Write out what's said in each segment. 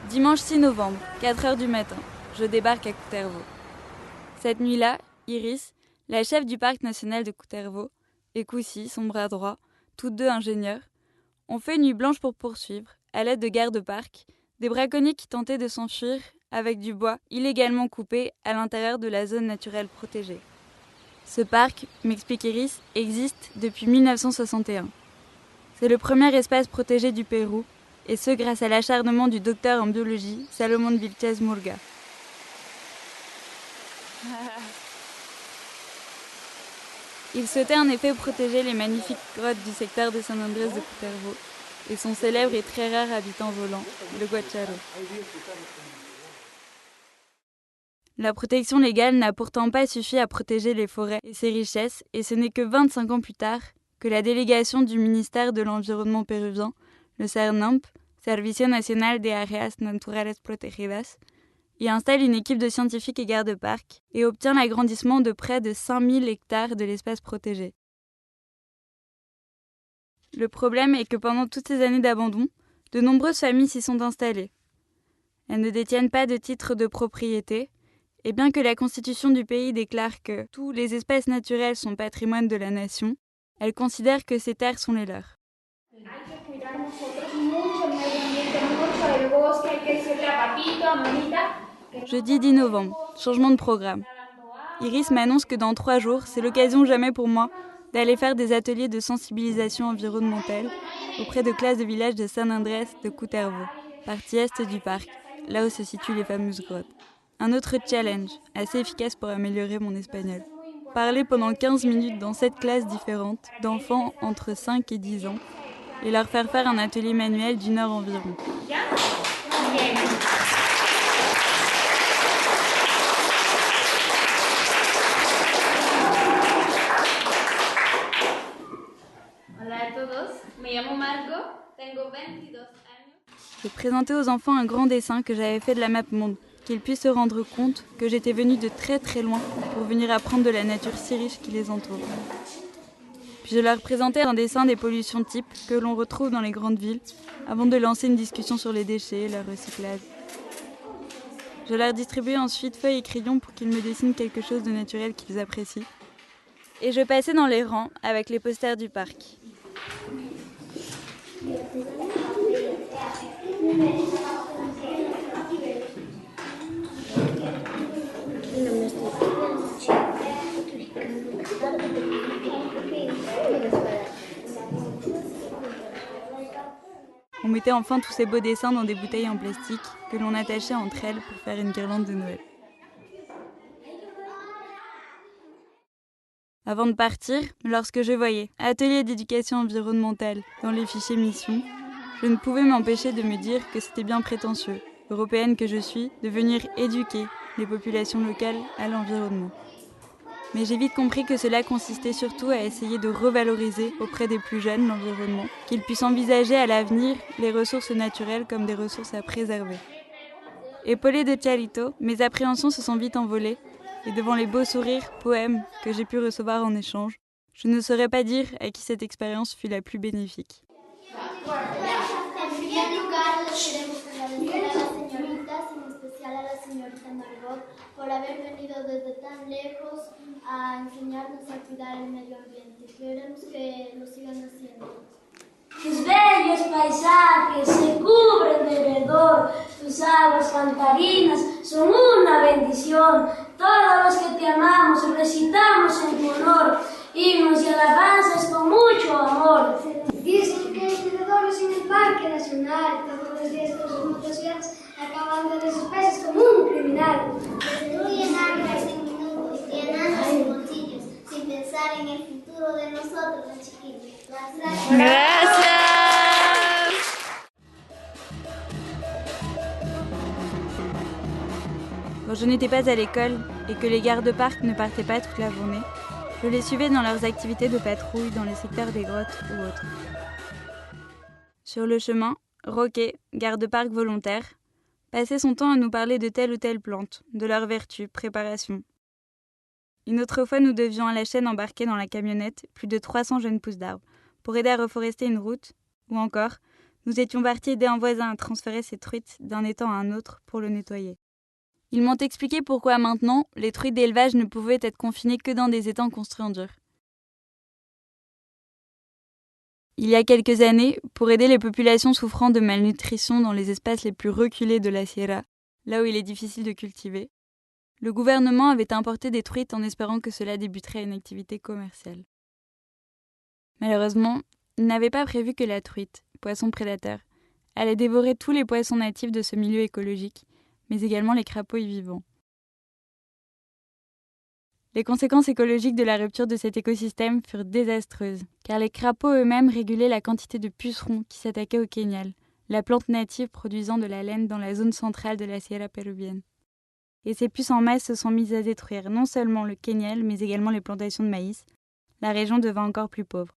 Dimanche 6 novembre, 4h du matin, je débarque à Cutervo. Cette nuit-là, Iris, la chef du parc national de Cutervo, et Koussi, son bras droit, toutes deux ingénieurs, ont fait une nuit blanche pour poursuivre, à l'aide de gardes-parc, des braconniers qui tentaient de s'enfuir avec du bois illégalement coupé à l'intérieur de la zone naturelle protégée. Ce parc, m'explique Iris, existe depuis 1961. C'est le premier espace protégé du Pérou, et ce grâce à l'acharnement du docteur en biologie, Salomón Vilches Murga. Il souhaitait en effet protéger les magnifiques grottes du secteur de San Andrés de Cutervo et son célèbre et très rare habitant volant, le guacharo. La protection légale n'a pourtant pas suffi à protéger les forêts et ses richesses, et ce n'est que 25 ans plus tard que la délégation du ministère de l'Environnement péruvien, le CERNAMP, Servicio Nacional de Áreas Naturales Protegidas, y installe une équipe de scientifiques et gardes-parcs et obtient l'agrandissement de près de 5000 hectares de l'espace protégé. Le problème est que pendant toutes ces années d'abandon, de nombreuses familles s'y sont installées. Elles ne détiennent pas de titre de propriété, et bien que la constitution du pays déclare que tous les espaces naturels sont patrimoine de la nation, elles considèrent que ces terres sont les leurs. Jeudi 10 novembre, changement de programme. Iris m'annonce que dans 3 jours, c'est l'occasion jamais pour moi d'aller faire des ateliers de sensibilisation environnementale auprès de classes de village de San Andrés de Cutervo, partie est du parc, là où se situent les fameuses grottes. Un autre challenge, assez efficace pour améliorer mon espagnol. Parler pendant 15 minutes dans 7 classes différentes d'enfants entre 5 et 10 ans et leur faire un atelier manuel d'1 heure environ. Je présentais aux enfants un grand dessin que j'avais fait de la map monde, qu'ils puissent se rendre compte que j'étais venue de très très loin pour venir apprendre de la nature si riche qui les entoure. Puis je leur présentais un dessin des pollutions types que l'on retrouve dans les grandes villes, avant de lancer une discussion sur les déchets, leur recyclage. Je leur distribuais ensuite feuilles et crayons pour qu'ils me dessinent quelque chose de naturel qu'ils apprécient. Et je passais dans les rangs avec les posters du parc. On mettait enfin tous ces beaux dessins dans des bouteilles en plastique que l'on attachait entre elles pour faire une guirlande de Noël. Avant de partir, lorsque je voyais « Atelier d'éducation environnementale » dans les fichiers mission, je ne pouvais m'empêcher de me dire que c'était bien prétentieux, européenne que je suis, de venir éduquer les populations locales à l'environnement. Mais j'ai vite compris que cela consistait surtout à essayer de revaloriser auprès des plus jeunes l'environnement, qu'ils puissent envisager à l'avenir les ressources naturelles comme des ressources à préserver. Épaulée de Charito, mes appréhensions se sont vite envolées, et devant les beaux sourires, poèmes que j'ai pu recevoir en échange, je ne saurais pas dire à qui cette expérience fut la plus bénéfique. Por haber venido desde tan lejos a enseñarnos a cuidar el medio ambiente. Queremos que lo sigan haciendo. Tus bellos paisajes se cubren de verdor, tus aguas cantarinas son una bendición. Todos los que te amamos recitamos en tu honor himnos y alabanzas con mucho amor. Dicen que hay predadores en el Parque Nacional, todos los días con sus motosierras acabando de sus peces como un criminal. Destruyen árboles en minutos, llenando sus bolsillos, sin pensar en el futuro de nosotros, los chiquitos. Gracias. Quand je n'étais pas à l'école et que les gardes-parcs ne partaient pas toute la journée, je les suivais dans leurs activités de patrouille dans les secteurs des grottes ou autres. Sur le chemin, Roquet, garde-parc volontaire, passait son temps à nous parler de telle ou telle plante, de leurs vertus, préparation. Une autre fois, nous devions à la chaîne embarquer dans la camionnette plus de 300 jeunes pousses d'arbres pour aider à reforester une route, ou encore, nous étions partis aider un voisin à transférer ses truites d'un étang à un autre pour le nettoyer. Ils m'ont expliqué pourquoi maintenant, les truites d'élevage ne pouvaient être confinées que dans des étangs construits en dur. Il y a quelques années, pour aider les populations souffrant de malnutrition dans les espaces les plus reculés de la Sierra, là où il est difficile de cultiver, le gouvernement avait importé des truites en espérant que cela débuterait une activité commerciale. Malheureusement, il n'avait pas prévu que la truite, poisson prédateur, allait dévorer tous les poissons natifs de ce milieu écologique, mais également les crapauds y vivants. Les conséquences écologiques de la rupture de cet écosystème furent désastreuses, car les crapauds eux-mêmes régulaient la quantité de pucerons qui s'attaquaient au queñal, la plante native produisant de la laine dans la zone centrale de la Sierra péruvienne. Et ces puces en masse se sont mises à détruire non seulement le queñal, mais également les plantations de maïs. La région devint encore plus pauvre.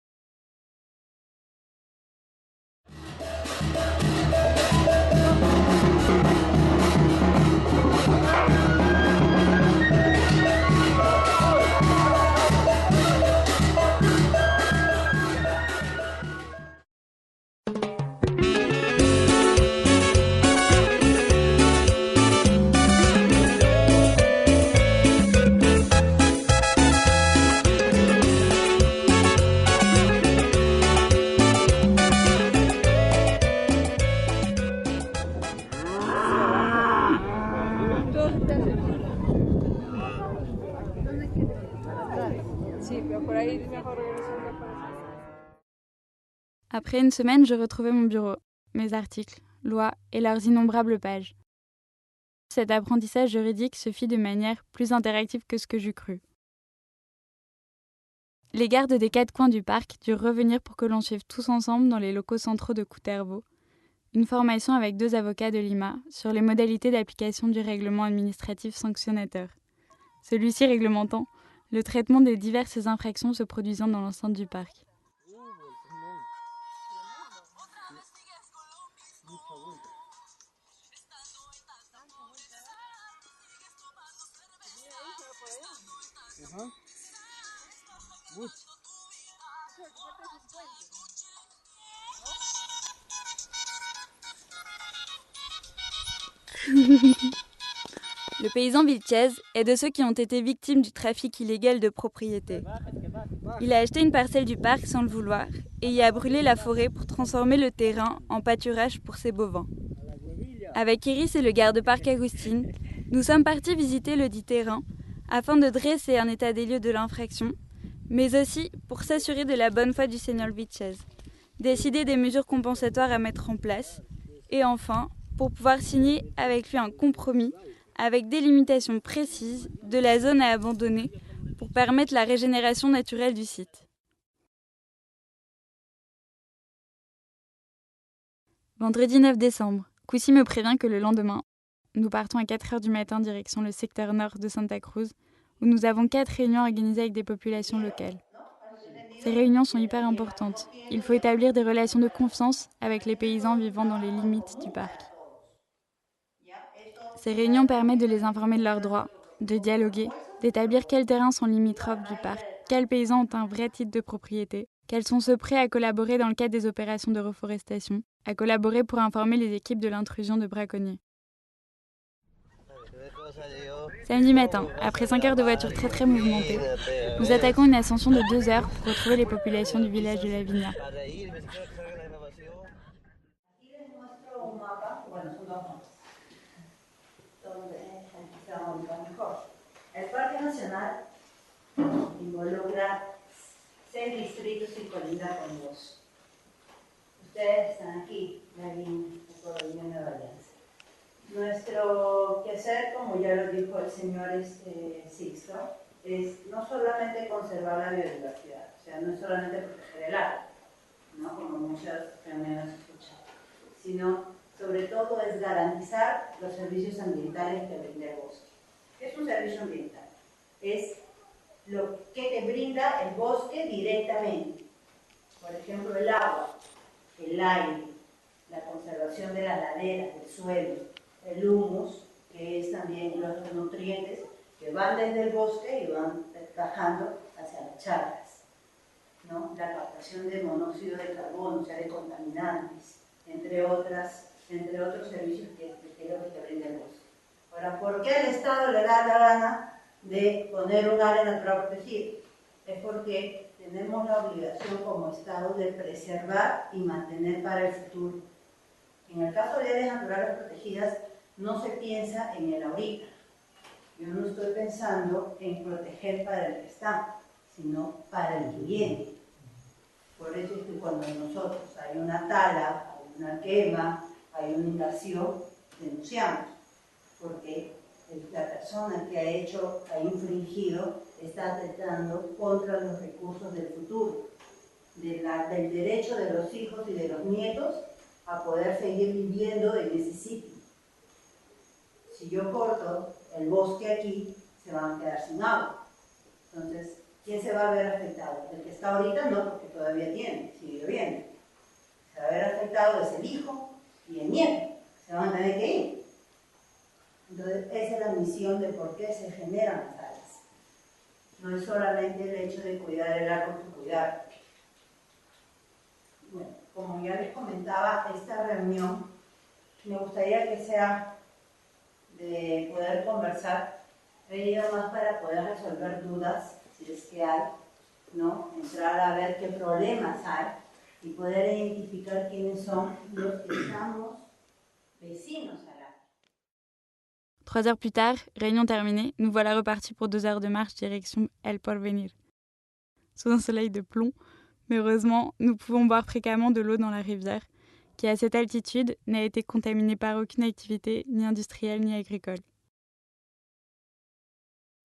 Après une semaine, je retrouvais mon bureau, mes articles, lois et leurs innombrables pages. Cet apprentissage juridique se fit de manière plus interactive que ce que j'eus cru. Les gardes des 4 coins du parc durent revenir pour que l'on suive tous ensemble dans les locaux centraux de Cutervo une formation avec 2 avocats de Lima sur les modalités d'application du règlement administratif sanctionnateur. Celui-ci réglementant le traitement des diverses infractions se produisant dans l'enceinte du parc. Le paysan Vilchez est de ceux qui ont été victimes du trafic illégal de propriété. Il a acheté une parcelle du parc sans le vouloir et y a brûlé la forêt pour transformer le terrain en pâturage pour ses bovins. Avec Iris et le garde-parc Agustine, nous sommes partis visiter le dit terrain afin de dresser un état des lieux de l'infraction, mais aussi pour s'assurer de la bonne foi du Seigneur Vilchez, décider des mesures compensatoires à mettre en place et enfin pour pouvoir signer avec lui un compromis avec des limitations précises de la zone à abandonner pour permettre la régénération naturelle du site. Vendredi 9 décembre, Koussi me prévient que le lendemain, nous partons à 4h du matin direction le secteur nord de Santa Cruz, où nous avons 4 réunions organisées avec des populations locales. Ces réunions sont hyper importantes. Il faut établir des relations de confiance avec les paysans vivant dans les limites du parc. Ces réunions permettent de les informer de leurs droits, de dialoguer, d'établir quels terrains sont limitrophes du parc, quels paysans ont un vrai titre de propriété, quels sont ceux prêts à collaborer dans le cadre des opérations de reforestation, à collaborer pour informer les équipes de l'intrusion de braconniers. Samedi matin, après 5 heures de voiture très mouvementée, nous attaquons une ascension de 2 heures pour retrouver les populations du village de La Viña. El Parque Nacional involucra 6 distritos y colinda con 2. Ustedes están aquí, la línea de Nueva Alianza. Nuestro quehacer, como ya lo dijo el señor Sixto, es no solamente conservar la biodiversidad, o sea, no es solamente proteger el agua, ¿no? Como muchos también hemos escuchado, sino sobre todo es garantizar los servicios ambientales que brinda el bosque. ¿Qué es un servicio ambiental? Es lo que te brinda el bosque directamente. Por ejemplo, el agua, el aire, la conservación de las laderas, del suelo, el humus, que es también los nutrientes que van desde el bosque y van bajando hacia las charcas. ¿no? La captación de monóxido de carbono, o sea, de contaminantes, entre otros servicios que es lo que te brinda el bosque. Ahora, ¿por qué el Estado le da la gana de poner un área natural protegida? Es porque tenemos la obligación como Estado de preservar y mantener para el futuro. En el caso de áreas naturales protegidas, no se piensa en el ahorita. Yo no estoy pensando en proteger para el que está, sino para el que viene. Por eso es que cuando nosotros hay una tala, hay una quema, hay una invasión, denunciamos. Porque la persona que ha infringido, está atentando contra los recursos del futuro, del derecho de los hijos y de los nietos a poder seguir viviendo en ese sitio. Si yo corto el bosque aquí, se van a quedar sin agua. Entonces, ¿quién se va a ver afectado? El que está ahorita no, porque todavía sigue lloviendo. Se va a ver afectado es el hijo y el nieto, se van a tener que ir. Entonces, esa es la misión de por qué se generan las áreas. No es solamente el hecho de cuidar el árbol por cuidar. Bueno, como ya les comentaba, esta reunión me gustaría que sea de poder conversar. He venido más para poder resolver dudas, si es que hay, ¿no? Entrar a ver qué problemas hay y poder identificar quiénes son los que estamos vecinos al área. 3 heures plus tard, réunion terminée, nous voilà repartis pour 2 heures de marche direction El Porvenir. Sous un soleil de plomb, mais heureusement, nous pouvons boire fréquemment de l'eau dans la rivière, qui à cette altitude n'a été contaminée par aucune activité, ni industrielle ni agricole.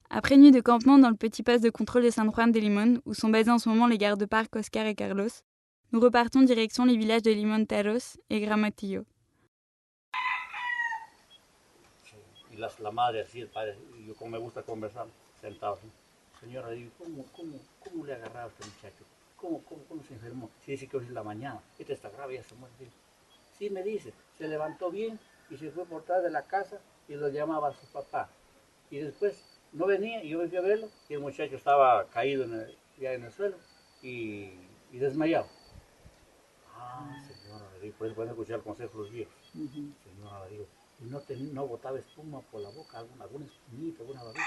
Après une nuit de campement dans le petit poste de contrôle de San Juan de Limón, où sont basés en ce moment les gardes-parcs Oscar et Carlos, nous repartons direction les villages de Limonteros et Gramatillo. Y la madre así, el padre, y yo como me gusta conversar, sentados. Señora, digo, ¿cómo le agarraba a este muchacho? ¿Cómo se enfermó? Si dice que hoy es la mañana, este está grave, ya se muere. Sí, me dice, se levantó bien y se fue por detrás de la casa y lo llamaba a su papá. Y después no venía y yo fui a verlo y el muchacho estaba caído ya en el suelo y desmayado. Ah, señora, le digo, pues bueno escuchar consejos los viejos. Señora, le digo, y no botaba espuma por la boca, alguna espumita, alguna babita.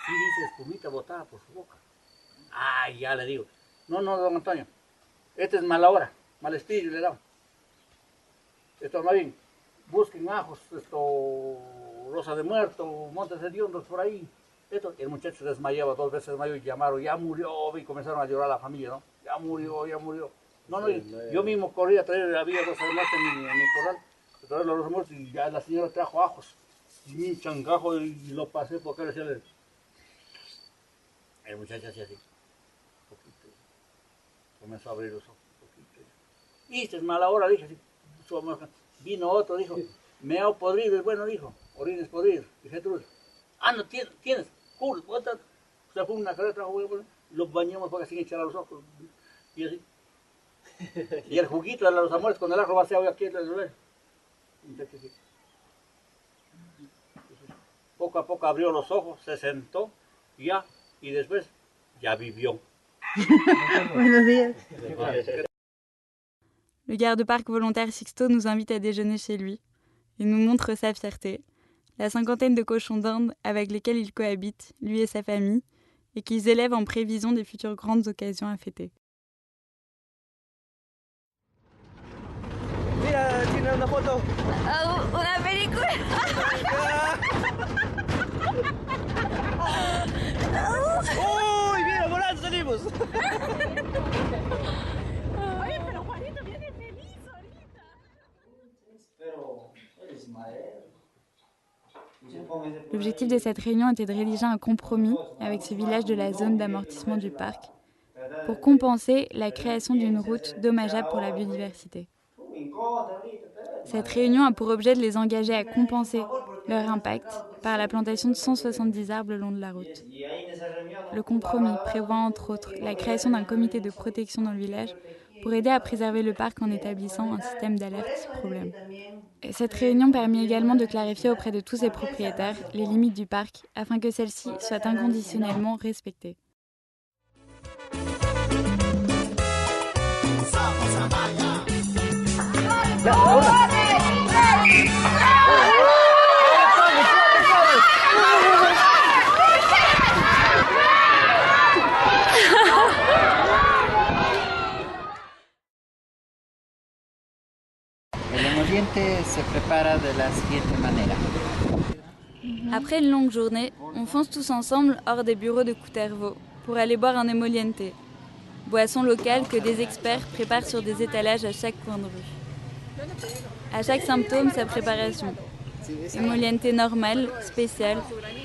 Sí, dice espumita botada por su boca. Ah, ya le digo. No, don Antonio. Este es mala hora, mal espíritu le da. Esto más bien, busquen ajos, rosa de muerto, montes hediondos por ahí. El muchacho se desmayaba, 2 veces desmayó y llamaron, ya murió, y comenzaron a llorar la familia, ¿no? Ya murió. No, yo mismo corrí a traer la vida rosa de muerto en mi corral. Traer los muertos y ya la señora trajo ajos. Y un changajo y lo pasé porque le decía el muchacho hacía así. Poquito. Comenzó a abrir los ojos. Poquito. Y esta es mala hora, dije así. Vino otro, dijo, meao podrido, es bueno, dijo, orines podridos. Dije, no tienes, cool, bota. O sea, fue una carrera, trajo, los bañamos para que sin echar a los ojos. Y así. Y el juguito de los amores con el ajo vaciado aquí en el lugar. Poco a poco abrió los ojos, se sentó y después ya vivió. Buenos días. Le garde-parc volontaire Sixto nous invite à déjeuner chez lui et nous montre sa fierté, la 50aine de cochons d'Inde avec lesquels il cohabite, lui et sa famille, et qu'ils élèvent en prévision des futures grandes occasions à fêter. Mira, tiene una foto. Una película. ¡Uy, mira, volando salimos! Oye, pero Juanito viene feliz ahorita. Pero eres madera. L'objectif de cette réunion était de rédiger un compromis avec ce village de la zone d'amortissement du parc pour compenser la création d'une route dommageable pour la biodiversité. Cette réunion a pour objet de les engager à compenser leur impact par la plantation de 170 arbres le long de la route. Le compromis prévoit entre autres la création d'un comité de protection dans le village pour aider à préserver le parc en établissant un système d'alerte si problème. Et cette réunion permet également de clarifier auprès de tous ces propriétaires les limites du parc afin que celles-ci soient inconditionnellement respectées. El emoliente se prepara de la siguiente manera. Après une longue journée, on fonce tous ensemble hors des bureaux de Cutervo pour aller boire un emoliente, boisson locale que des experts préparent sur des étalages à chaque coin de rue. À chaque symptôme, sa préparation. Emoliente normal, spécial,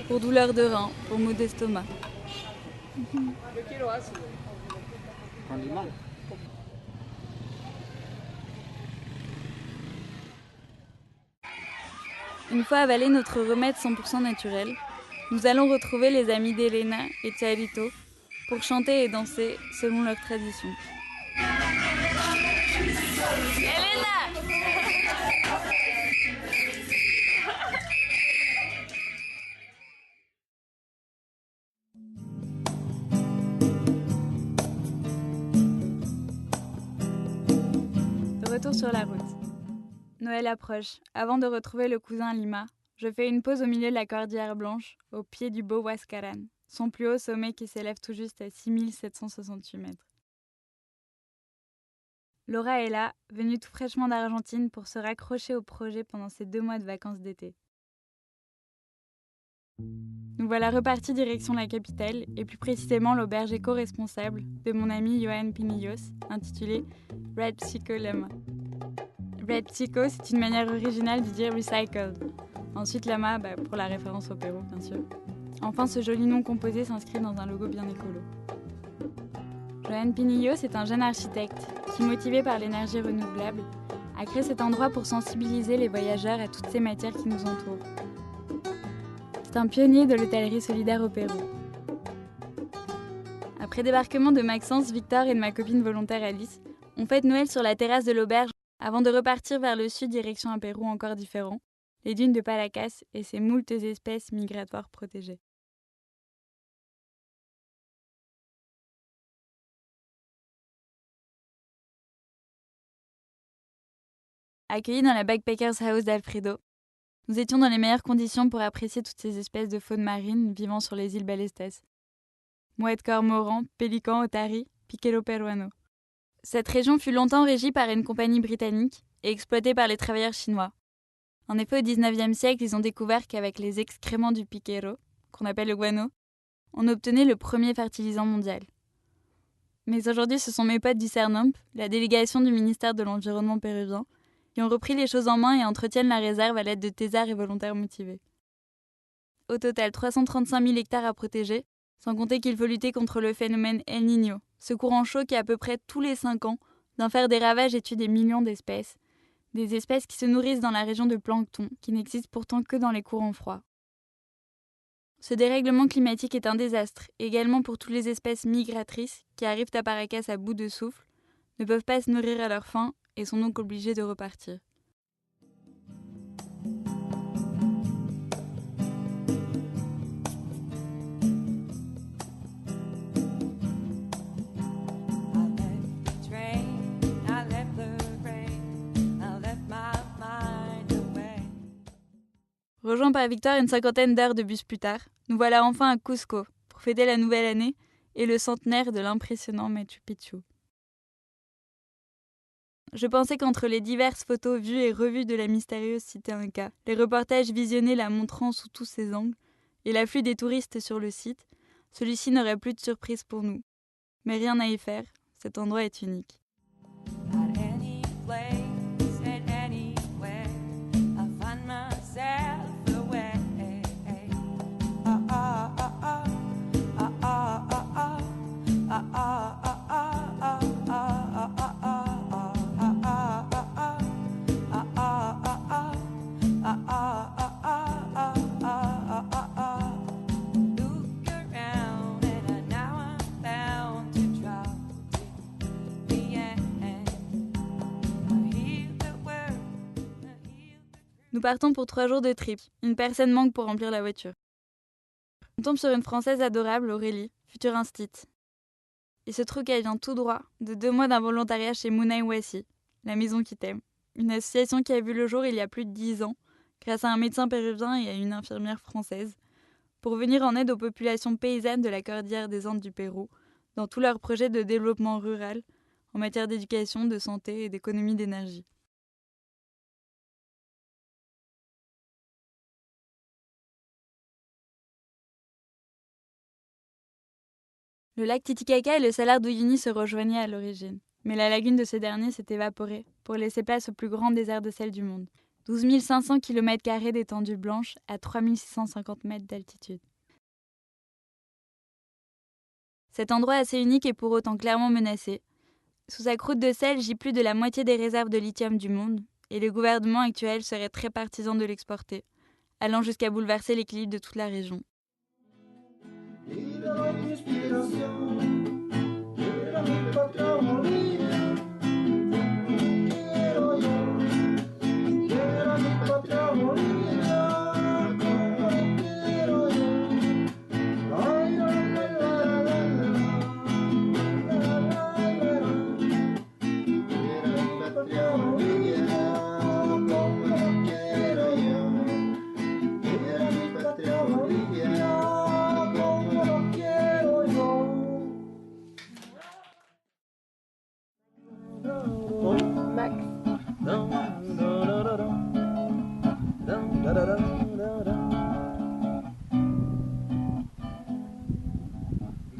pour douleur de rein, pour maux d'estomac. Une fois avalé notre remède 100% naturel, nous allons retrouver les amis d'Elena et Charito pour chanter et danser selon leur tradition. Elena! De retour sur la route. Noël approche. Avant de retrouver le cousin Lima, je fais une pause au milieu de la cordillère blanche, au pied du beau Huascarán, son plus haut sommet qui s'élève tout juste à 6768 mètres. Laura est là, venue tout fraîchement d'Argentine pour se raccrocher au projet pendant ces 2 mois de vacances d'été. Nous voilà repartis direction la capitale, et plus précisément l'auberge éco-responsable de mon ami Johan Pinillos, intitulée Red Chico Lama. Red Chico, c'est une manière originale de dire recycled. Ensuite, Lama, pour la référence au Pérou, bien sûr. Enfin, ce joli nom composé s'inscrit dans un logo bien écolo. Johan Pinillos est un jeune architecte qui, motivé par l'énergie renouvelable, a créé cet endroit pour sensibiliser les voyageurs à toutes ces matières qui nous entourent. C'est un pionnier de l'hôtellerie solidaire au Pérou. Après débarquement de Maxence, Victor et de ma copine volontaire Alice, on fête Noël sur la terrasse de l'auberge avant de repartir vers le sud direction un Pérou encore différent, les dunes de Paracas et ses moultes espèces migratoires protégées. Accueillis dans la Backpackers House d'Alfredo, nous étions dans les meilleures conditions pour apprécier toutes ces espèces de faune marine vivant sur les îles Ballestas. Mouettes cormorans, pélicans, otaries, piquero peruano. Cette région fut longtemps régie par une compagnie britannique et exploitée par les travailleurs chinois. En effet, au XIXe siècle, ils ont découvert qu'avec les excréments du piquero, qu'on appelle le guano, on obtenait le premier fertilisant mondial. Mais aujourd'hui, ce sont mes potes du CERNOMP, la délégation du ministère de l'Environnement péruvien, qui ont repris les choses en main et entretiennent la réserve à l'aide de thésards et volontaires motivés. Au total, 335 000 hectares à protéger, sans compter qu'il faut lutter contre le phénomène El Niño, ce courant chaud qui, à peu près tous les 5 ans, d'en faire des ravages et tue des millions d'espèces. Des espèces qui se nourrissent dans la région de plancton, qui n'existe pourtant que dans les courants froids. Ce dérèglement climatique est un désastre, également pour toutes les espèces migratrices qui arrivent à Paracas à bout de souffle, ne peuvent pas se nourrir à leur faim et sont donc obligés de repartir. Rejoint par Victor une 50aine d'heures de bus plus tard, nous voilà enfin à Cusco pour fêter la nouvelle année et le centenaire de l'impressionnant Machu Picchu. Je pensais qu'entre les diverses photos vues et revues de la mystérieuse cité Inca, les reportages visionnés la montrant sous tous ses angles, et l'afflux des touristes sur le site, celui-ci n'aurait plus de surprise pour nous. Mais rien à y faire, cet endroit est unique. Nous partons pour 3 jours de trip. Une personne manque pour remplir la voiture. On tombe sur une Française adorable, Aurélie, future instite. Il se trouve qu'elle vient tout droit de 2 mois d'un volontariat chez Mouna Iwassi, la maison qui t'aime, une association qui a vu le jour il y a plus de 10 ans, grâce à un médecin péruvien et à une infirmière française, pour venir en aide aux populations paysannes de la cordillère des Andes du Pérou, dans tous leurs projets de développement rural, en matière d'éducation, de santé et d'économie d'énergie. Le lac Titicaca et le Salar d'Uyuni se rejoignaient à l'origine, mais la lagune de ce dernier s'est évaporée pour laisser place au plus grand désert de sel du monde. 12 500 km² d'étendue blanche à 3 650 mètres d'altitude. Cet endroit assez unique est pour autant clairement menacé. Sous sa croûte de sel gît plus de la moitié des réserves de lithium du monde, et le gouvernement actuel serait très partisan de l'exporter, allant jusqu'à bouleverser l'équilibre de toute la région.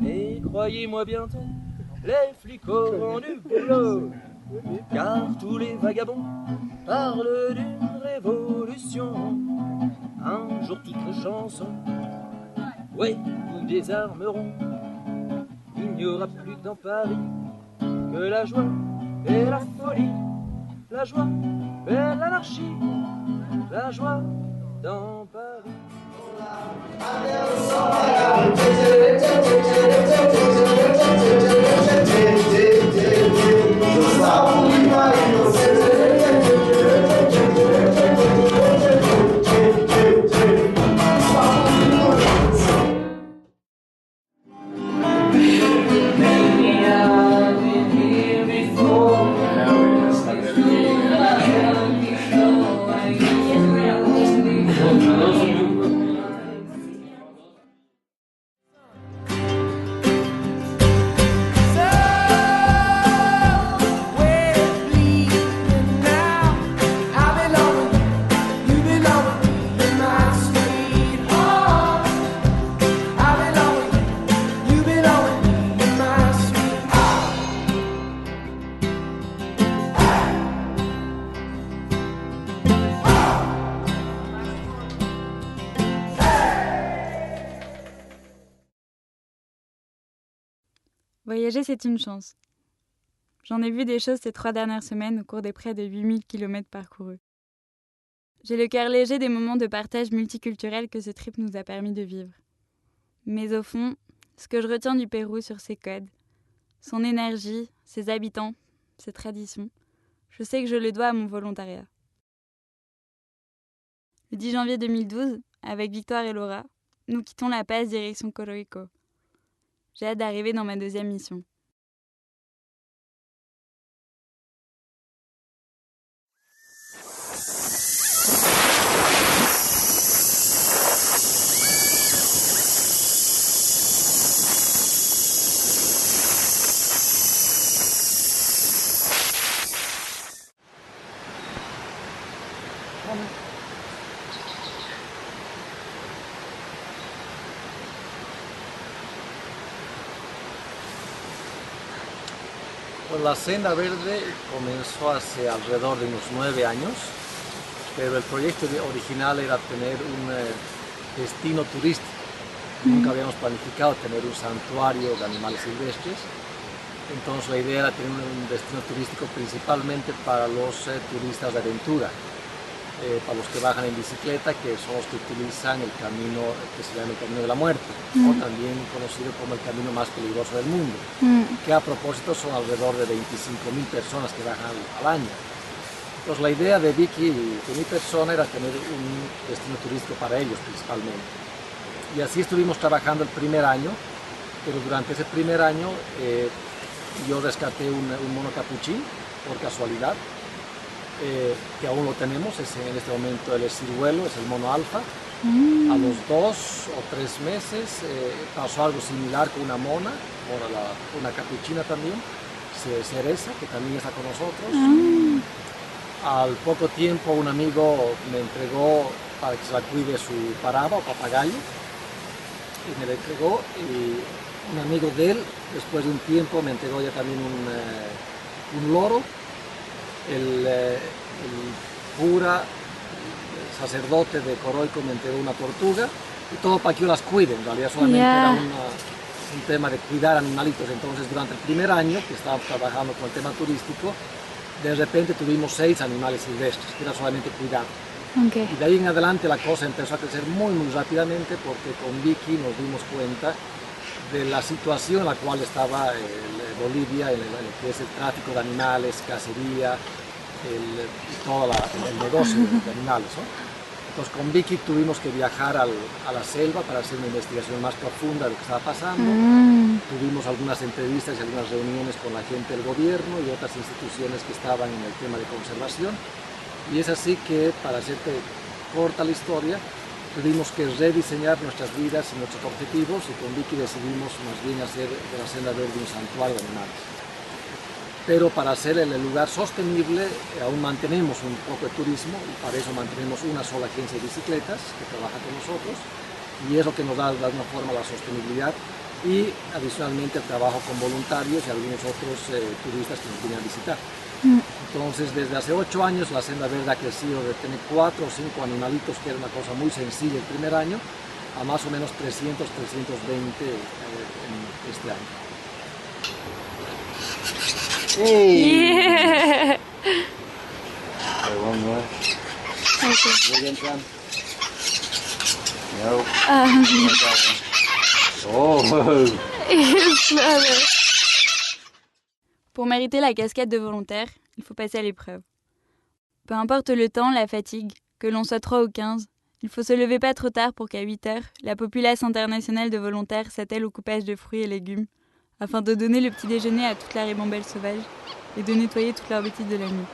Mais croyez-moi bientôt, les flics auront du boulot, car tous les vagabonds parlent d'une révolution. Un jour toutes les chansons, oui, nous désarmerons. Il n'y aura plus dans Paris que la joie et la folie, la joie et l'anarchie, la joie dans Paris. Voyager, c'est une chance. J'en ai vu des choses ces 3 dernières semaines au cours des près de 8000 km parcourus. J'ai le cœur léger des moments de partage multiculturel que ce trip nous a permis de vivre. Mais au fond, ce que je retiens du Pérou sur ses codes, son énergie, ses habitants, ses traditions, je sais que je le dois à mon volontariat. Le 10 janvier 2012, avec Victoire et Laura, nous quittons La Paz direction Coroico. J'ai hâte d'arriver dans ma 2e mission. Pues la Senda Verde comenzó hace alrededor de unos 9 años, pero el proyecto original era tener un destino turístico. Nunca habíamos planificado tener un santuario de animales silvestres, entonces la idea era tener un destino turístico principalmente para los turistas de aventura, para los que bajan en bicicleta, que son los que utilizan el camino que se llama el Camino de la Muerte, o también conocido como el camino más peligroso del mundo, que a propósito son alrededor de 25.000 personas que bajan al año. Entonces la idea de Vicky y de mi persona era tener un destino turístico para ellos principalmente. Y así estuvimos trabajando el primer año, pero durante ese primer año yo rescaté un mono capuchín por casualidad. que aún lo tenemos, es en este momento el ciruelo, es el mono alfa. A los 2 o 3 meses pasó algo similar con una mona, una capuchina también, cereza, que también está con nosotros. Al poco tiempo un amigo me entregó para que se la cuide su paraba o papagayo, y me la entregó, y un amigo de él, después de un tiempo, me entregó ya también un loro. El cura, el sacerdote de Coroico, me entregó una tortuga, y todo para que yo las cuide. En realidad solamente era un tema de cuidar animalitos. Entonces durante el primer año que estábamos trabajando con el tema turístico, de repente tuvimos 6 animales silvestres, que era solamente cuidado. Y de ahí en adelante la cosa empezó a crecer muy rápidamente, porque con Vicky nos dimos cuenta de la situación en la cual estaba Bolivia, en lo que es el tráfico de animales, cacería, y todo el negocio de animales, ¿no? Entonces con Vicky tuvimos que viajar a la selva para hacer una investigación más profunda de lo que estaba pasando. Tuvimos algunas entrevistas y algunas reuniones con la gente del gobierno y otras instituciones que estaban en el tema de conservación. Y es así que, para hacerte corta la historia, tuvimos que rediseñar nuestras vidas y nuestros objetivos, y con Vicky decidimos más bien hacer de la Senda Verde un santuario de animales. Pero para hacer el lugar sostenible, aún mantenemos un poco de turismo, y para eso mantenemos una sola agencia de bicicletas que trabaja con nosotros, y es lo que nos da de alguna forma la sostenibilidad, y adicionalmente el trabajo con voluntarios y algunos otros turistas que nos vienen a visitar. Entonces, desde hace 8 años la Senda Verde ha crecido de tener 4 o 5 animalitos, que era una cosa muy sencilla el primer año, a más o menos 300, 320 en este año. Yeah. Pour mériter la casquette de volontaire, il faut passer à l'épreuve. Peu importe le temps, la fatigue, que l'on soit 3 ou 15, il faut se lever pas trop tard pour qu'à 8 heures, la populace internationale de volontaires s'attelle au coupage de fruits et légumes, afin de donner le petit déjeuner à toute la ribambelle sauvage et de nettoyer toutes leurs bêtises de la nuit.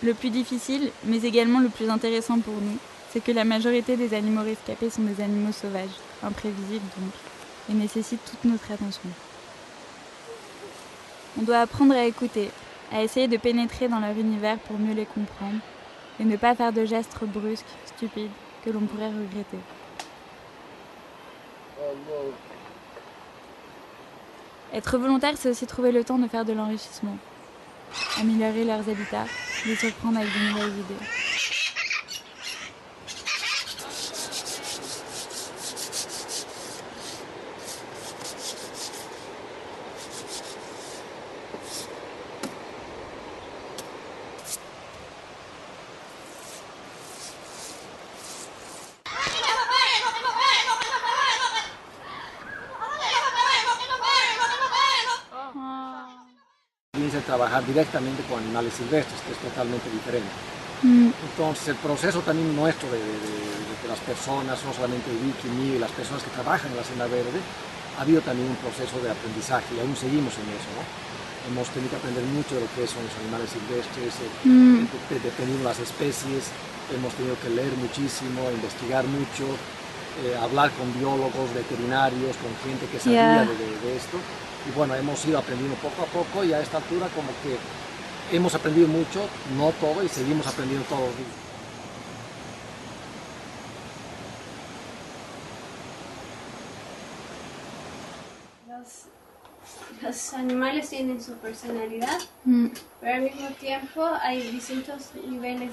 Le plus difficile, mais également le plus intéressant pour nous, c'est que la majorité des animaux rescapés sont des animaux sauvages, imprévisibles donc, et nécessitent toute notre attention. On doit apprendre à écouter, à essayer de pénétrer dans leur univers pour mieux les comprendre, et ne pas faire de gestes brusques, stupides, que l'on pourrait regretter. Être volontaire, c'est aussi trouver le temps de faire de l'enrichissement, améliorer leurs habitats, les surprendre avec de nouvelles idées. De trabajar directamente con animales silvestres, que es totalmente diferente. Entonces el proceso también nuestro de las personas, no solamente de Vicky, mío y las personas que trabajan en la Senda Verde, ha habido también un proceso de aprendizaje, y aún seguimos en eso, ¿no? Hemos tenido que aprender mucho de lo que son los animales silvestres, dependiendo de las especies, hemos tenido que leer muchísimo, investigar mucho, hablar con biólogos, veterinarios, con gente que sabía de esto. Y bueno, hemos ido aprendiendo poco a poco, y a esta altura como que hemos aprendido mucho, no todo, y seguimos aprendiendo todos los días. Los animales tienen su personalidad, pero al mismo tiempo hay distintos niveles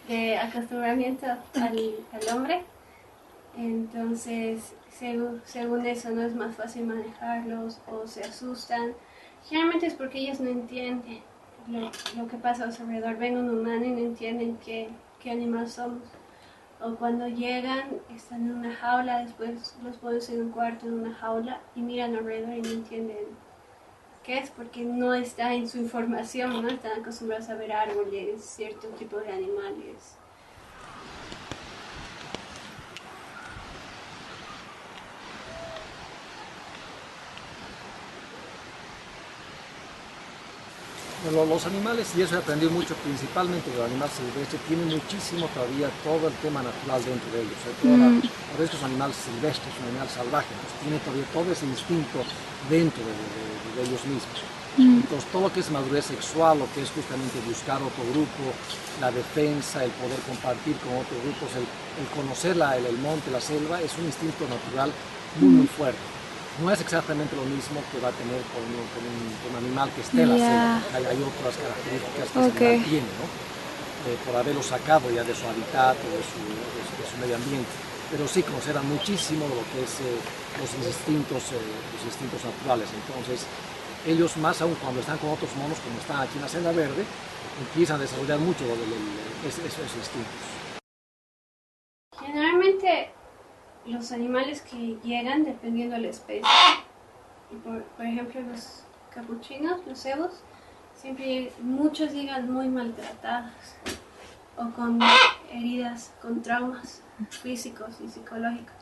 de acostumbramiento al hombre. Entonces, según eso, no es más fácil manejarlos o se asustan. Generalmente es porque ellos no entienden lo que pasa a su alrededor. Ven un humano y no entienden qué animal somos. O cuando llegan, están en una jaula, después los pones en un cuarto, en una jaula, y miran alrededor y no entienden qué es, porque no está en su información, ¿no? Están acostumbrados a ver árboles, cierto tipo de animales. Bueno, los animales, y eso he aprendido mucho, principalmente del animal silvestre, tienen muchísimo todavía todo el tema natural dentro de ellos. Por eso es un animal silvestre, es un animal salvaje, pues tiene todavía todo ese instinto dentro de ellos mismos. Entonces todo lo que es madurez sexual, lo que es justamente buscar otro grupo, la defensa, el poder compartir con otros grupos, el conocer el monte, la selva, es un instinto natural muy fuerte. No es exactamente lo mismo que va a tener con un animal que esté en la selva. Hay otras características que ese animal tiene, ¿no? Por haberlo sacado ya de su hábitat o de su medio ambiente. Pero sí conocerán muchísimo lo que es los instintos naturales. Entonces, ellos más aún cuando están con otros monos, como están aquí en la Senda Verde, empiezan a desarrollar mucho esos instintos. Generalmente, los animales que llegan, dependiendo de la especie, por ejemplo los capuchinos, los cebos, siempre muchos llegan muy maltratados o con heridas, con traumas físicos y psicológicos,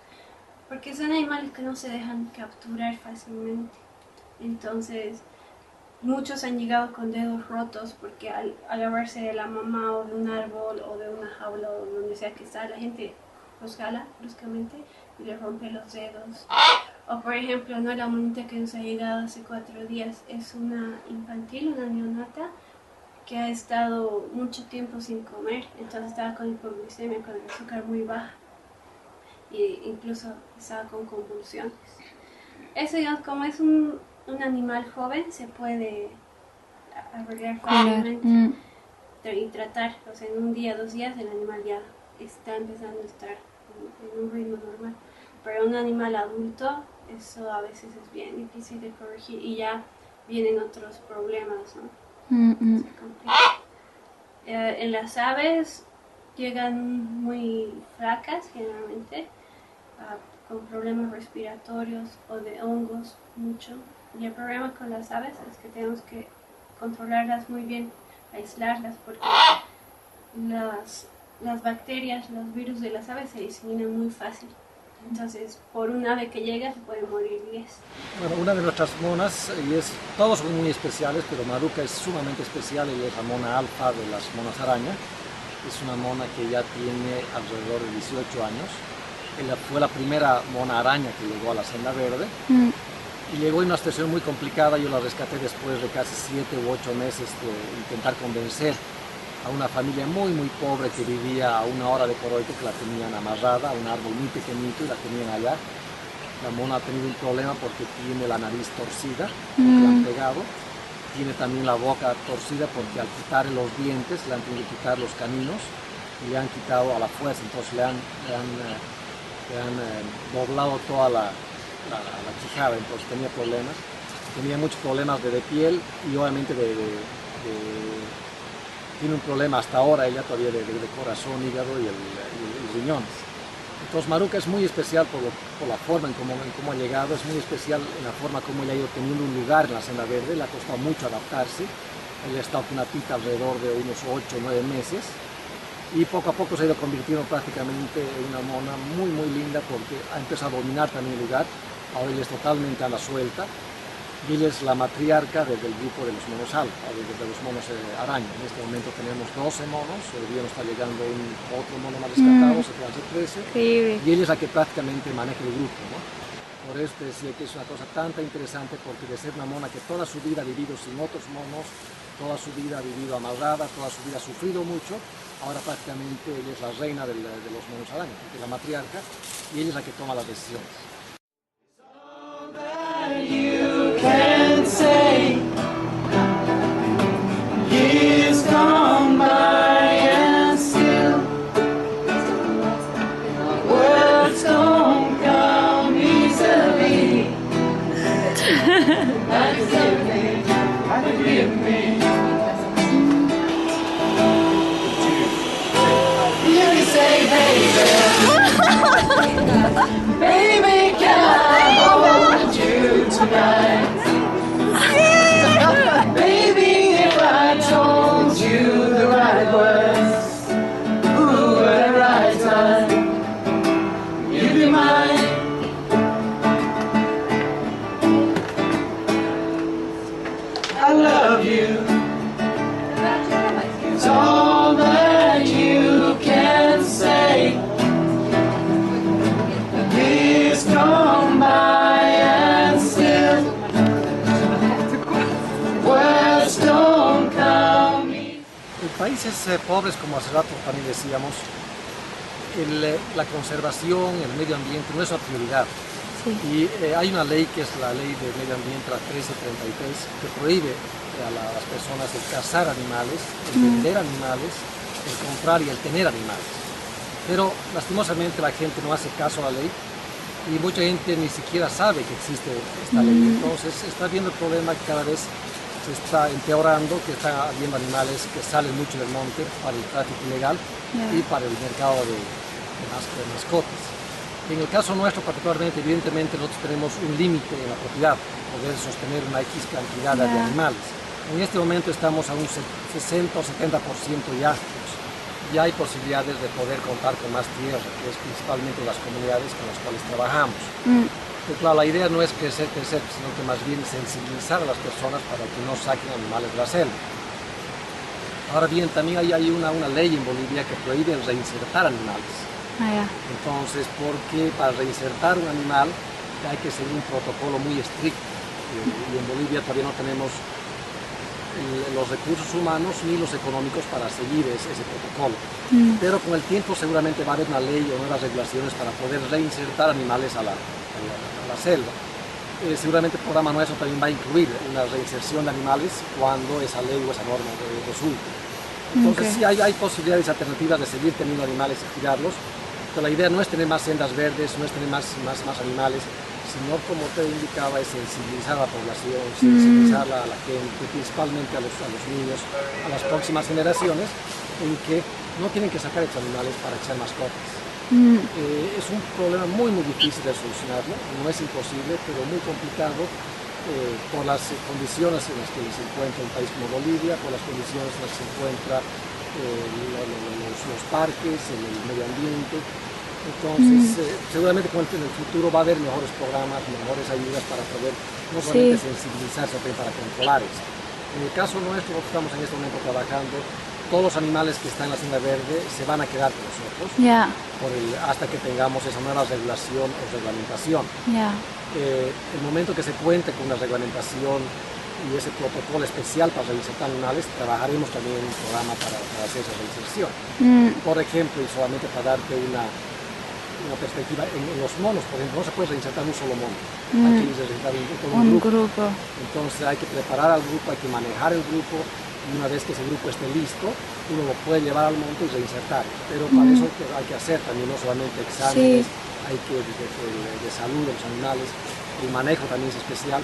porque son animales que no se dejan capturar fácilmente. Entonces muchos han llegado con dedos rotos porque al agarrarse de la mamá o de un árbol o de una jaula o donde sea que está, la gente los jala bruscamente y les rompe los dedos. O por ejemplo, ¿no? La monita que nos ha llegado hace 4 días es una infantil, una neonata, que ha estado mucho tiempo sin comer, entonces estaba con hipoglucemia, con el azúcar muy baja, e incluso estaba con convulsiones. Eso, digamos, como es un animal joven, se puede arreglar fácilmente y tratar, o sea, en 1 día, 2 días el animal ya está empezando a estar en un ritmo normal. Pero un animal adulto, eso a veces es bien difícil de corregir y ya vienen otros problemas, ¿no? Se complica. En las aves llegan muy flacas generalmente, con problemas respiratorios o de hongos mucho. Y el problema con las aves es que tenemos que controlarlas muy bien, aislarlas, porque las bacterias, los virus de las aves se diseminan muy fácil. Entonces, por un ave que llega se pueden morir 10. Bueno, una de nuestras monas, todos son muy especiales, pero Maruca es sumamente especial, ella es la mona alfa de las monas araña. Es una mona que ya tiene alrededor de 18 años. Ella fue la primera mona araña que llegó a la Senda Verde. Y llegó en una situación muy complicada, yo la rescaté después de casi 7 u 8 meses de intentar convencer a una familia muy pobre que vivía a 1 hora de Coroico, que la tenían amarrada a un árbol muy pequeñito y la tenían allá. La mona ha tenido un problema porque tiene la nariz torcida, porque la han pegado. Tiene también la boca torcida porque al quitarle los dientes le han tenido que quitar los caninos y le han quitado a la fuerza, entonces le han doblado toda la quijada, entonces tenía problemas. Tenía muchos problemas de piel y obviamente tiene un problema hasta ahora ella todavía de corazón, hígado y riñones. Entonces Maruca es muy especial por la forma en cómo ha llegado, es muy especial en la forma como ella ha ido teniendo un lugar en la Senda Verde, le ha costado mucho adaptarse. Ella ha estado con una pita alrededor de unos 8 o 9 meses y poco a poco se ha ido convirtiendo prácticamente en una mona muy linda porque ha empezado a dominar también el lugar. Ahora ella es totalmente a la suelta. Y ella es la matriarca del grupo de los monos alfa, de los monos araña. En este momento tenemos 12 monos, hoy día nos está llegando otro mono más rescatado, se quedan 13. Sí. Y ella es la que prácticamente maneja el grupo, ¿no? Por eso decía que es una cosa tan interesante, porque de ser una mona que toda su vida ha vivido sin otros monos, toda su vida ha vivido amarrada, toda su vida ha sufrido mucho, ahora prácticamente ella es la reina de los monos araña, porque es la matriarca y ella es la que toma las decisiones. You can say years gone by and still words don't come easily. Forgive me. You can say, baby. países pobres, como hace rato también decíamos, la conservación, el medio ambiente no es una prioridad. Sí. Y hay una ley que es la ley de medio ambiente, la 1333, que prohíbe a las personas el cazar animales, el vender animales, el comprar y el tener animales. Pero lastimosamente la gente no hace caso a la ley y mucha gente ni siquiera sabe que existe esta ley. Entonces está viendo el problema que cada vez se está empeorando, que está habiendo animales que salen mucho del monte para el tráfico ilegal y para el mercado de mascotas. En el caso nuestro particularmente, evidentemente nosotros tenemos un límite en la propiedad, poder sostener una X cantidad de animales. En este momento estamos a un 60 o 70% ya. Ya hay posibilidades de poder contar con más tierra, que es principalmente las comunidades con las cuales trabajamos. Pero claro, la idea no es crecer, sino que más bien sensibilizar a las personas para que no saquen animales de la selva. Ahora bien, también hay una ley en Bolivia que prohíbe reinsertar animales. Entonces, porque para reinsertar un animal hay que seguir un protocolo muy estricto. Y en Bolivia todavía no tenemos los recursos humanos ni los económicos para seguir ese protocolo. Pero con el tiempo seguramente va a haber una ley o nuevas regulaciones para poder reinsertar animales a la selva. Seguramente el programa nuestro también va a incluir una reinserción de animales cuando esa ley o esa norma resulte. Entonces sí hay posibilidades alternativas de seguir teniendo animales y cuidarlos, pero la idea no es tener más sendas verdes, no es tener más animales, sino, como te indicaba, es sensibilizar a la población, sensibilizar a la gente, principalmente a los niños, a las próximas generaciones, en que no tienen que sacar estos animales para echar mascotas. Es un problema muy difícil de solucionarlo, no es imposible, pero muy complicado por las condiciones en las que se encuentra un país como Bolivia, por las condiciones en las que se encuentran los parques, el medio ambiente. Entonces, seguramente en el futuro va a haber mejores programas, mejores ayudas para poder no solamente sensibilizarse, sino para controlar esto. En el caso nuestro, estamos en este momento trabajando, todos los animales que están en la senda verde se van a quedar con nosotros hasta que tengamos esa nueva regulación o reglamentación. El momento que se cuente con una reglamentación y ese protocolo especial para reinsertar animales, trabajaremos también en un programa para hacer esa reinserción. Por ejemplo, y solamente para darte una perspectiva, en los monos, por ejemplo, no se puede reinsertar un solo mono, hay que reinsertar un grupo. Entonces hay que preparar al grupo, hay que manejar el grupo, y una vez que ese grupo esté listo, uno lo puede llevar al monte y reinsertar. Pero para eso hay que hacer también no solamente exámenes, hay que de salud de los animales, el manejo también es especial.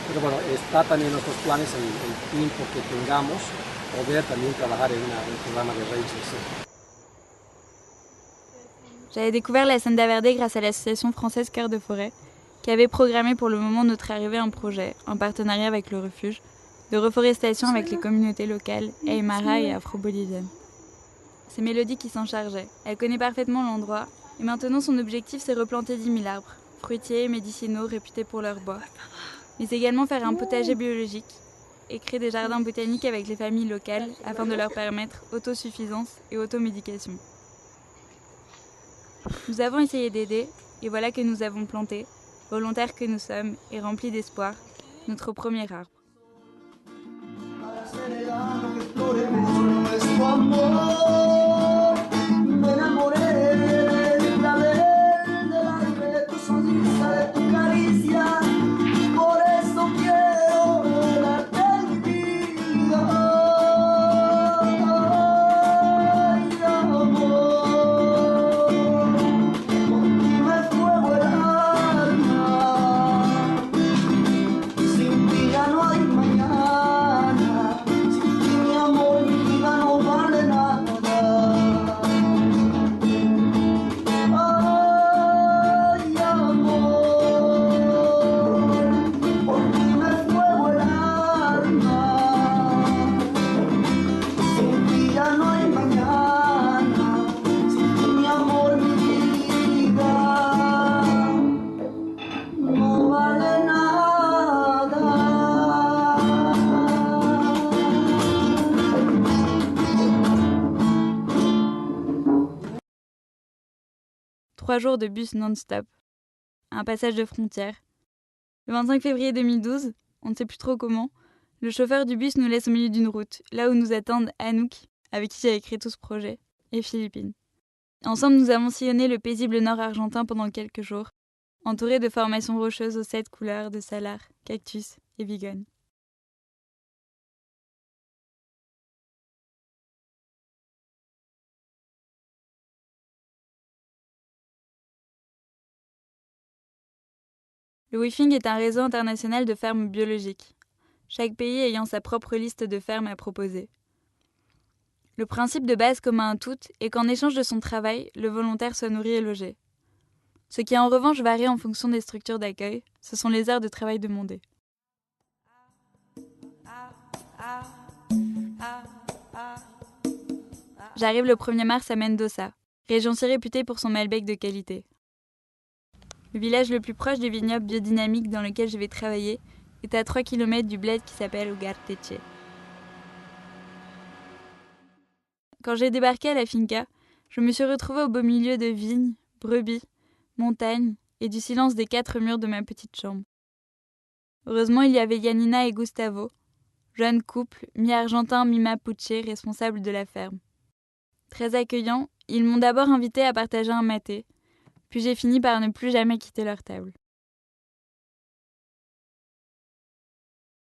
Pero bueno, está también en nuestros planes el tiempo que tengamos, poder también trabajar en un programa de reinserción. J'avais découvert la Senda Verde grâce à l'association française Cœur de Forêt, qui avait programmé pour le moment notre arrivée un projet, en partenariat avec le refuge, de reforestation avec les communautés locales, Aymara et afro-boliviennes. C'est Mélodie qui s'en chargeait. Elle connaît parfaitement l'endroit, et maintenant son objectif c'est replanter 10 000 arbres, fruitiers et médicinaux réputés pour leur bois, mais également faire un potager biologique et créer des jardins botaniques avec les familles locales afin de leur permettre autosuffisance et automédication. Nous avons essayé d'aider, et voilà que nous avons planté, volontaires que nous sommes et remplis d'espoir, notre premier arbre. Trois jours de bus non-stop, un passage de frontière. Le 25 février 2012, on ne sait plus trop comment, le chauffeur du bus nous laisse au milieu d'une route, là où nous attendent Anouk, avec qui j'avais créé tout ce projet, et Philippine. Ensemble, nous avons sillonné le paisible nord argentin pendant quelques jours, entourés de formations rocheuses aux 7 couleurs de salar, cactus et bigones. Le WIFING est un réseau international de fermes biologiques, chaque pays ayant sa propre liste de fermes à proposer. Le principe de base commun à toutes est qu'en échange de son travail, le volontaire soit nourri et logé. Ce qui en revanche varie en fonction des structures d'accueil, ce sont les heures de travail demandées. J'arrive le 1er mars à Mendoza, région si réputée pour son Malbec de qualité. Le village le plus proche du vignoble biodynamique dans lequel je vais travailler est à 3 km du bled qui s'appelle Ugarteche. Quand j'ai débarqué à la finca, je me suis retrouvée au beau milieu de vignes, brebis, montagnes et du silence des 4 murs de ma petite chambre. Heureusement, il y avait Yanina et Gustavo, jeune couple, mi-argentin, mi-mapuche, responsables de la ferme. Très accueillants, ils m'ont d'abord invité à partager un maté, puis j'ai fini par ne plus jamais quitter leur table.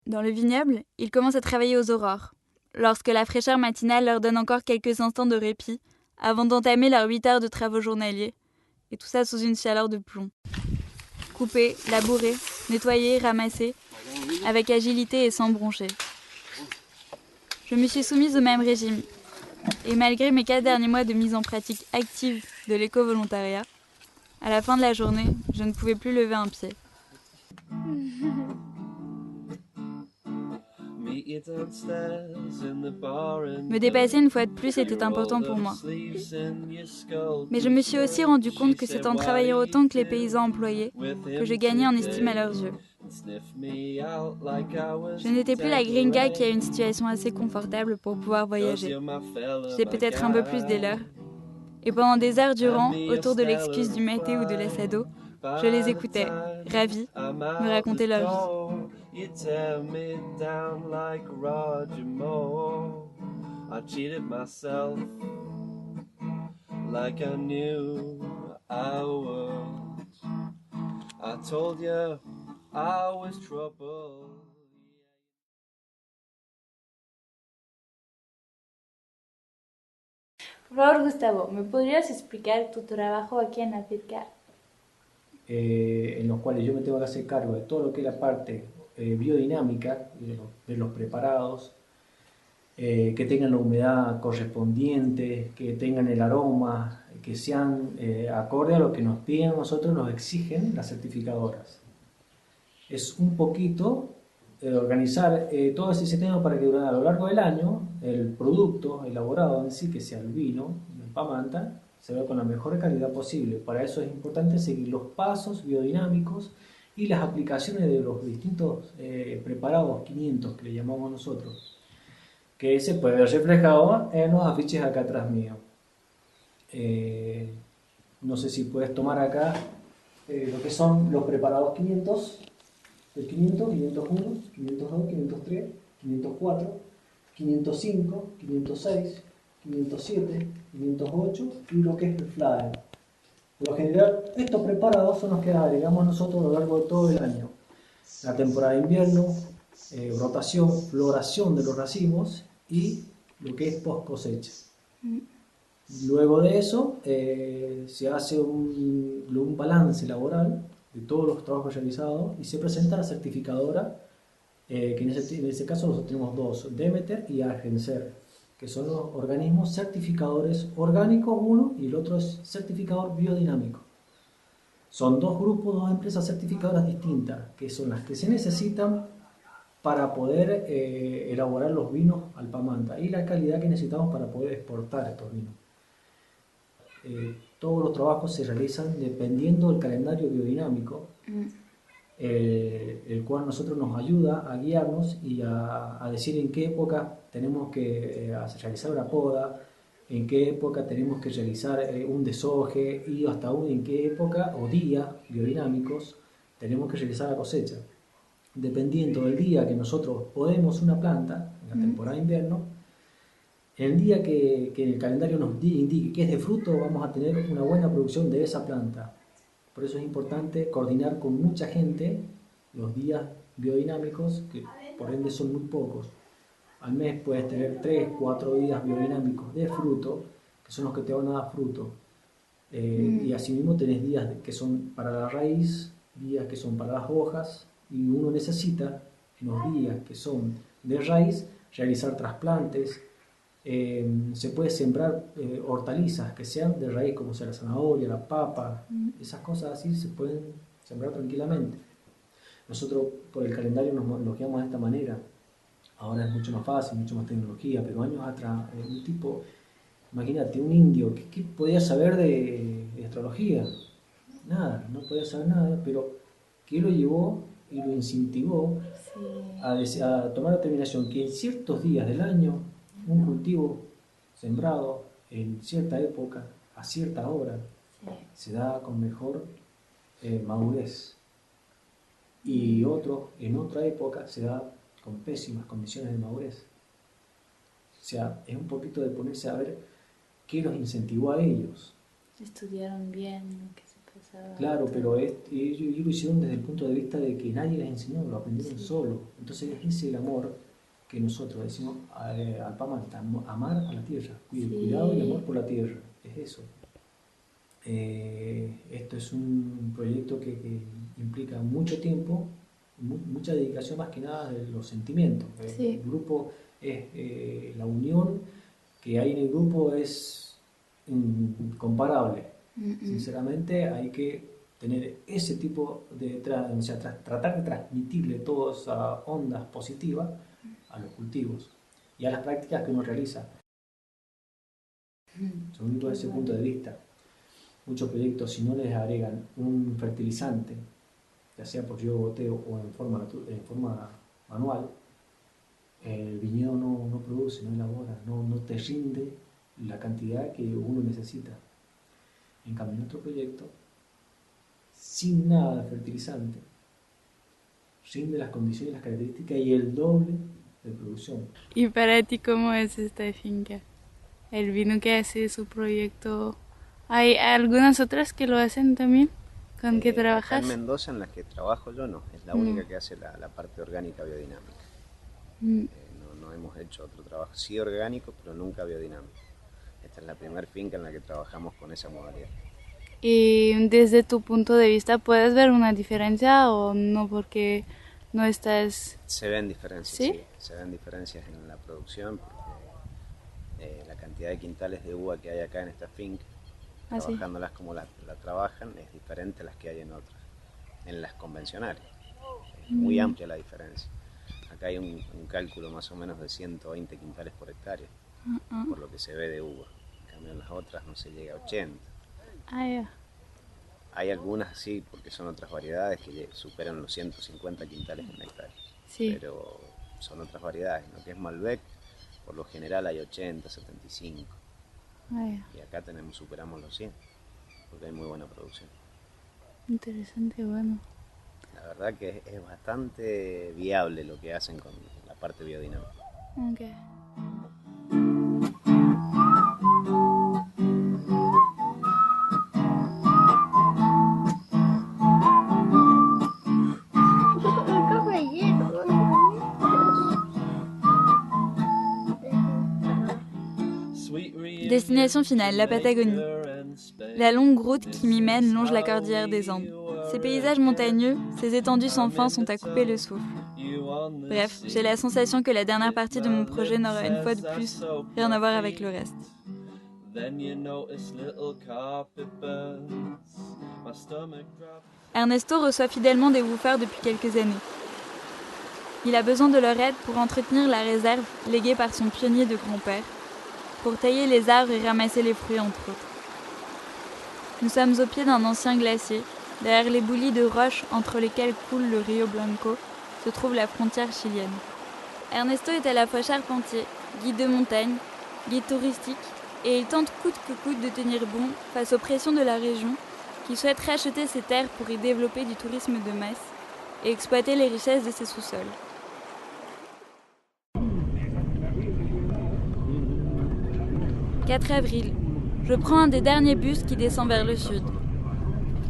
Dans le vignoble, ils commencent à travailler aux aurores, lorsque la fraîcheur matinale leur donne encore quelques instants de répit avant d'entamer leurs 8 heures de travaux journaliers, et tout ça sous une chaleur de plomb. Couper, labourer, nettoyer, ramasser, avec agilité et sans broncher. Je me suis soumise au même régime, et malgré mes 4 derniers mois de mise en pratique active de l'éco-volontariat, à la fin de la journée, je ne pouvais plus lever un pied. Me dépasser une fois de plus était important pour moi. Mais je me suis aussi rendu compte que c'est en travaillant autant que les paysans employés que je gagnais en estime à leurs yeux. Je n'étais plus la gringa qui a une situation assez confortable pour pouvoir voyager. J'étais peut-être un peu plus des leurs. Et pendant des heures durant, autour de l'excuse du maté ou de l'assado, je les écoutais, ravis, me raconter leur vie. You tear me down like Roger Moore. I cheated myself like I knew I would. I told you I was trouble. Por favor, Gustavo, ¿me podrías explicar tu trabajo aquí en la finca? En los cuales yo me tengo que hacer cargo de todo lo que es la parte biodinámica de los preparados, que tengan la humedad correspondiente, que tengan el aroma, que sean acorde a lo que nos piden a nosotros, nos exigen las certificadoras. Es un poquito organizar todo ese sistema para que durante a lo largo del año el producto elaborado en sí, que sea el vino, el pamanta, se vea con la mejor calidad posible. Para eso es importante seguir los pasos biodinámicos y las aplicaciones de los distintos preparados 500 que le llamamos nosotros, que se puede ver reflejado en los afiches acá atrás mío. No sé si puedes tomar acá lo que son los preparados 500, el 500, 501, 502, 503, 504, 505, 506, 507, 508 y lo que es el flyer. Por lo general, estos preparados son los que agregamos nosotros a lo largo de todo el año. La temporada de invierno, rotación, floración de los racimos y lo que es post cosecha. Luego de eso se hace un balance laboral de todos los trabajos realizados y se presenta a la certificadora, que en ese caso nosotros tenemos dos, Demeter y Argencer, que son los organismos certificadores orgánicos, uno, y el otro es certificador biodinámico. Son dos grupos, dos empresas certificadoras distintas, que son las que se necesitan para poder elaborar los vinos Alpamanta y la calidad que necesitamos para poder exportar estos vinos. Todos los trabajos se realizan dependiendo del calendario biodinámico, el cual nosotros nos ayuda a guiarnos y a decir en qué época tenemos que realizar una poda, en qué época tenemos que realizar un deshoje y hasta en qué época o día biodinámicos tenemos que realizar la cosecha. Dependiendo del día que nosotros podemos una planta, en la temporada de invierno, el día que el calendario nos indique que es de fruto, vamos a tener una buena producción de esa planta. Por eso es importante coordinar con mucha gente los días biodinámicos, que por ende son muy pocos. Al mes puedes tener 3, 4 días biodinámicos de fruto, que son los que te van a dar fruto. Y asimismo tenés días que son para la raíz, días que son para las hojas, y uno necesita en los días que son de raíz realizar trasplantes. Se puede sembrar hortalizas que sean de raíz, como sea la zanahoria, la papa, esas cosas así se pueden sembrar tranquilamente. Nosotros por el calendario nos guiamos de esta manera. Ahora es mucho más fácil, mucho más tecnología, pero años atrás, un tipo, imagínate, un indio, ¿qué podía saber de astrología? Nada, no podía saber nada, pero ¿qué lo llevó y lo incentivó a tomar la determinación que en ciertos días del año un cultivo sembrado en cierta época, a cierta hora, se da con mejor madurez, y otro en otra época se da con pésimas condiciones de madurez? O sea, es un poquito de ponerse a ver qué los incentivó a ellos. Estudiaron bien lo que se pasaba. Claro, pero ellos lo hicieron desde el punto de vista de que nadie les enseñó, lo aprendieron solo. Entonces ese es el amor que nosotros decimos al Pamanta, amar a la tierra, cuidado y amor por la tierra, es eso. Esto es un proyecto que implica mucho tiempo, mucha dedicación, más que nada de los sentimientos. El grupo es la unión que hay en el grupo es incomparable. Sinceramente hay que tener ese tipo de, o sea, tratar de transmitirle todas esas ondas positivas a los cultivos y a las prácticas que uno realiza. Según todo ese punto de vista, muchos proyectos, si no les agregan un fertilizante, ya sea por riego goteo o en forma manual, el viñedo no produce, no elabora, no te rinde la cantidad que uno necesita. En cambio, en otro proyecto, sin nada de fertilizante, rinde las condiciones, las características y el doble de producción. ¿Y para ti cómo es esta finca? El vino que hace su proyecto, ¿hay algunas otras que lo hacen también? ¿Con qué trabajas? En Mendoza, en las que trabajo yo, no. Es la única que hace la parte orgánica biodinámica. No hemos hecho otro trabajo. Sí orgánico, pero nunca biodinámico. Esta es la primera finca en la que trabajamos con esa modalidad. Y desde tu punto de vista, ¿puedes ver una diferencia o no? Porque no estás... Se ven diferencias, ¿sí? Sí. Se ven diferencias en la producción, porque la cantidad de quintales de uva que hay acá en esta finca, trabajándolas como la trabajan, es diferente a las que hay en otras, en las convencionales. Es muy amplia la diferencia. Acá hay un cálculo más o menos de 120 quintales por hectárea, por lo que se ve de uva. En cambio en las otras no se llega a 80. Hay algunas sí, porque son otras variedades que superan los 150 quintales en hectárea. Pero son otras variedades. Lo que es Malbec, por lo general hay 80, 75. Y acá superamos los 100, porque hay muy buena producción. Interesante, bueno. La verdad que es bastante viable lo que hacen con la parte biodinámica. Okay. Destination finale, la Patagonie. La longue route qui m'y mène longe la cordillère des Andes. Ces paysages montagneux, ces étendues sans fin sont à couper le souffle. Bref, j'ai la sensation que la dernière partie de mon projet n'aura une fois de plus rien à voir avec le reste. Ernesto reçoit fidèlement des woofers depuis quelques années. Il a besoin de leur aide pour entretenir la réserve léguée par son pionnier de grand-père, pour tailler les arbres et ramasser les fruits entre autres. Nous sommes au pied d'un ancien glacier, derrière les bouillies de roches entre lesquelles coule le Rio Blanco, se trouve la frontière chilienne. Ernesto est à la fois charpentier, guide de montagne, guide touristique, et il tente coûte que coûte de tenir bon face aux pressions de la région, qui souhaite racheter ses terres pour y développer du tourisme de masse et exploiter les richesses de ses sous-sols. 4 avril. Je prends un des derniers bus qui descend vers le sud.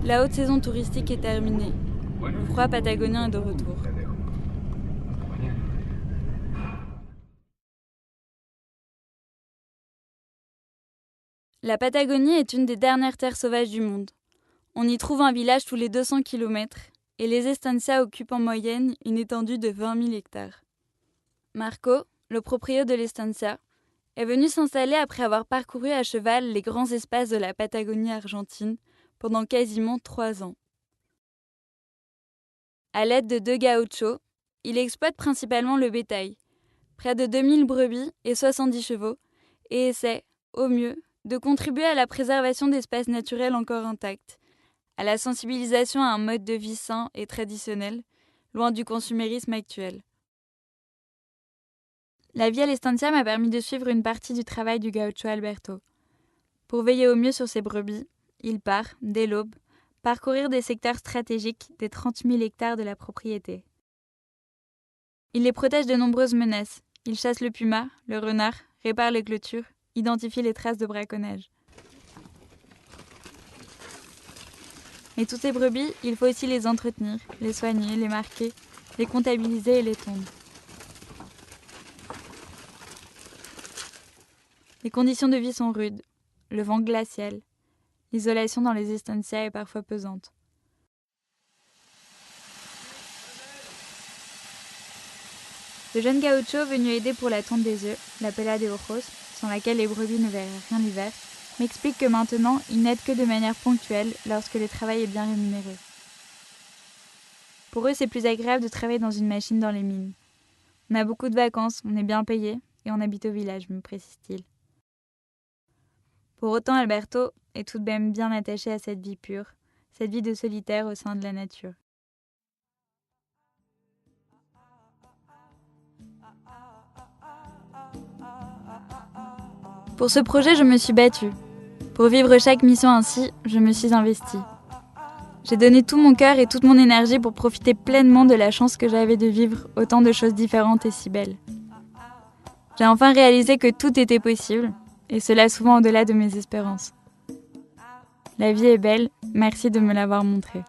La haute saison touristique est terminée. Le froid patagonien est de retour. La Patagonie est une des dernières terres sauvages du monde. On y trouve un village tous les 200 km et les estancias occupent en moyenne une étendue de 20 000 hectares. Marco, le propriétaire de l'estancia, est venu s'installer après avoir parcouru à cheval les grands espaces de la Patagonie argentine pendant quasiment 3 ans. À l'aide de 2 gauchos, il exploite principalement le bétail, près de 2000 brebis et 70 chevaux, et essaie, au mieux, de contribuer à la préservation d'espaces naturels encore intacts, à la sensibilisation à un mode de vie sain et traditionnel, loin du consumérisme actuel. La vie à l'estancia m'a permis de suivre une partie du travail du gaucho Alberto. Pour veiller au mieux sur ses brebis, il part, dès l'aube, parcourir des secteurs stratégiques des 30 000 hectares de la propriété. Il les protège de nombreuses menaces. Il chasse le puma, le renard, répare les clôtures, identifie les traces de braconnage. Mais toutes ces brebis, il faut aussi les entretenir, les soigner, les marquer, les comptabiliser et les tondre. Les conditions de vie sont rudes, le vent glacial, l'isolation dans les estancias est parfois pesante. Le jeune gaucho venu aider pour la tonte des œufs, la pela de ojos, sans laquelle les brebis ne verraient rien l'hiver, m'explique que maintenant, il n'aide que de manière ponctuelle lorsque le travail est bien rémunéré. Pour eux, c'est plus agréable de travailler dans une machine dans les mines. On a beaucoup de vacances, on est bien payé et on habite au village, me précise-t-il. Pour autant, Alberto est tout de même bien attaché à cette vie pure, cette vie de solitaire au sein de la nature. Pour ce projet, je me suis battue. Pour vivre chaque mission ainsi, je me suis investie. J'ai donné tout mon cœur et toute mon énergie pour profiter pleinement de la chance que j'avais de vivre autant de choses différentes et si belles. J'ai enfin réalisé que tout était possible, et cela souvent au-delà de mes espérances. La vie est belle, merci de me l'avoir montrée.